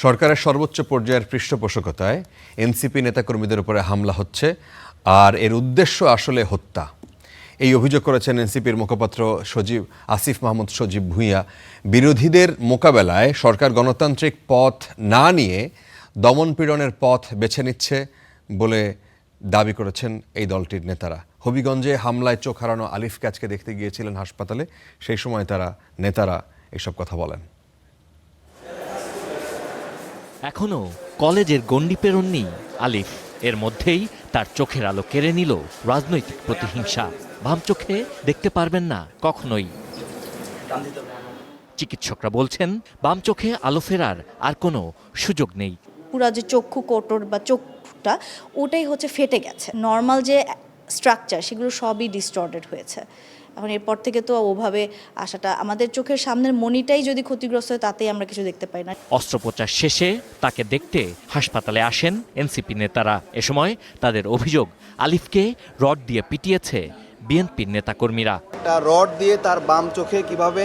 সরকারের সর্বোচ্চ পর্যায়ের পৃষ্ঠপোষকতায় এনসিপি নেতাকর্মীদের উপরে হামলা হচ্ছে, আর এর উদ্দেশ্য আসলে হত্যা। এই অভিযোগ করেছেন এনসিপির মুখপাত্র আসিফ মাহমুদ সজীব ভুঁইয়া। বিরোধীদের মোকাবেলায় সরকার গণতান্ত্রিক পথ না নিয়ে দমনপীড়নের পথ বেছে নিচ্ছে বলে দাবি করেছেন এই দলটির নেতারা। হবিগঞ্জে হামলায় চোখ হারানো আলিফকে আজকে দেখতে গিয়েছিলেন হাসপাতালে, সেই সময় নেতারা এসব কথা বলেন। এখনো কলেজের গণ্ডি পেরোননি আলিফ, এর মধ্যেই তার চোখের আলো কেড়ে নিল রাজনৈতিক প্রতিহিংসা। বাম চোখে দেখতে পারবেন না কখনোই। চিকিৎসকরা বলছেন বাম চোখে আলো ফেরার আর কোনো সুযোগ নেই। পুরা যে চক্ষু কোটর বা চোখটা ওটাই হচ্ছে ফেটে গেছে। নর্মাল যে স্ট্রাকচার সেগুলো সবই ডিস্টর্টেড হয়েছে। এখন এরপর থেকে তো ওভাবে আসাটা, আমাদের চোখের সামনের মনিটাই যদি ক্ষতিগ্রস্ত হয় তাতেই আমরা কিছু দেখতে পাই না। অস্ত্রোপচার শেষে তাকে দেখতে হাসপাতালে আসেন এনসিপি নেতারা। এ সময় তাদের অভিযোগ আলিফকে রড দিয়ে পিটিয়েছে বিএনপির নেতাকর্মীরা। একটা রড দিয়ে তার বাম চোখে কিভাবে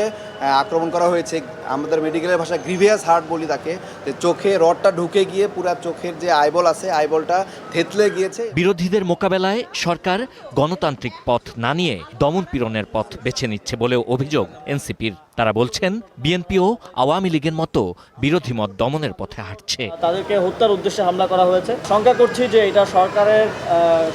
আক্রমণ করা হয়েছে, আমাদের মেডিকেলের ভাষায় গ্রিভিয়াস হার্ট বলি তাকে, যে চোখে রডটা ঢুকে গিয়ে পুরো চোখের যে আইবল আছে আইবলটা থেতলে গিয়েছে। বিরোধীদের মোকাবেলায় সরকার গণতান্ত্রিক পথ না নিয়ে দমনপীড়নের পথ বেছে নিচ্ছে বলেও অভিযোগ এনসিপির। তারা বলছেন বিএনপি ও আওয়ামী লীগের মতো বিরোধী মত দমনের পথে হাঁটছে। তাদেরকে হত্যার উদ্দেশ্যে হামলা করা হয়েছে। শঙ্কা করছি যে এটা সরকারের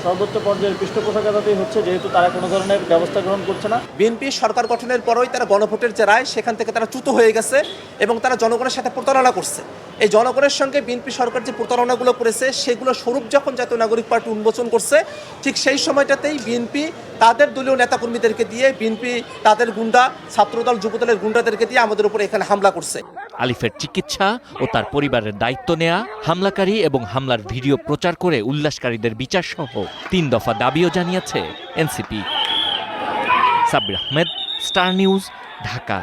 সর্বোচ্চ পর্যায়ের পৃষ্ঠপোষকতাতেই হচ্ছে, যেহেতু তারা কোনো ধরনের ব্যবস্থা গ্রহণ করছে না। বিএনপি সরকার গঠনের পরই তারা গণভোটের যে রায় সেখান থেকে তারা চ্যুত হয়ে গেছে এবং তারা জনগণের সাথে প্রতারণা করছে। এই জনগণের সঙ্গে বিএনপি সরকার যে প্রতারণাগুলো করেছে সেগুলো স্বরূপ যখন জাতীয় নাগরিক পার্টি উন্মোচন করছে, ঠিক সেই সময়টাতেই বিএনপি তাদের দলীয় নেতাকর্মীদেরকে দিয়ে, বিএনপি তাদের গুন্ডা, ছাত্রদল যুবদলের গুন্ডাদেরকে দিয়ে আমাদের উপরে এখানে হামলা করছে। আলিফের চিকিৎসা ও তার পরিবারের দায়িত্ব নেয়া, হামলাকারী এবং হামলার ভিডিও প্রচার করে উল্লাসকারীদের বিচার সহ 3 দফা দাবিও জানিয়েছে NCP. Sabbir Ahmed, star news, Dhaka.